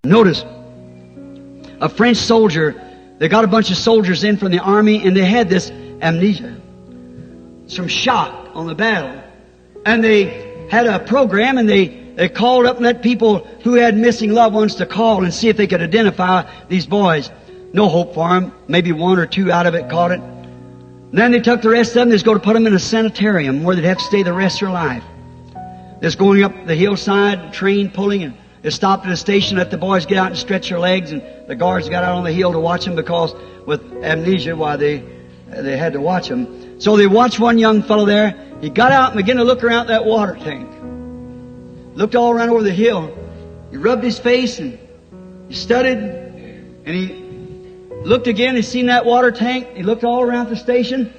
Notice, a French soldier, they got a bunch of soldiers in from the army, and they had this amnesia, some shock on the battle. And they had a program, and they called up and let people who had missing loved ones to call and see if they could identify these boys. No hope for them. Maybe one or two out of it caught it. Then they took the rest of them. They was going to put them in a sanitarium where they'd have to stay the rest of their life. They was going up the hillside, train pulling, and they stopped at a station, let the boys get out and stretch their legs, and the guards got out on the hill to watch them because with amnesia, why they had to watch them. So they watched one young fellow there. He got out and began to look around that water tank. Looked all around over the hill. He rubbed his face and he studied, and he looked again. He seen that water tank. He looked all around the station,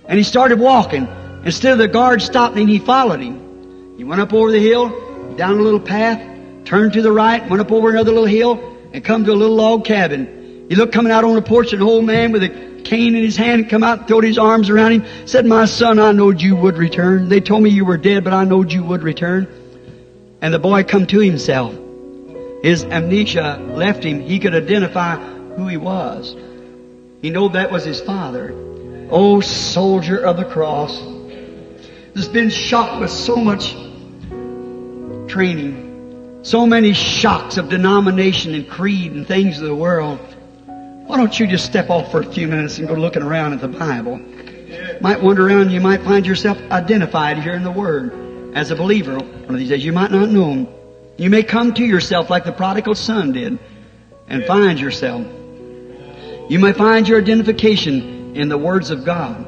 and he started walking. Instead of the guard stopping him, he followed him. He went up over the hill, down a little path, turned to the right, went up over another little hill, and come to a little log cabin. He looked coming out on the porch, and an old man with a cane in his hand come out and throwed his arms around him, said, "My son, I knowed you would return. They told me you were dead, but I knowed you would return." And the boy come to himself. His amnesia left him. He could identify who he was. He knew that was his father. Oh, soldier of the cross, has been shocked with so much training, so many shocks of denomination and creed and things of the world. Why don't you just step off for a few minutes and go looking around at the Bible? Might wander around, you might find yourself identified here in the Word as a believer. One of these days you might not know Him. You may come to yourself like the prodigal son did and find yourself. You may find your identification in the words of God.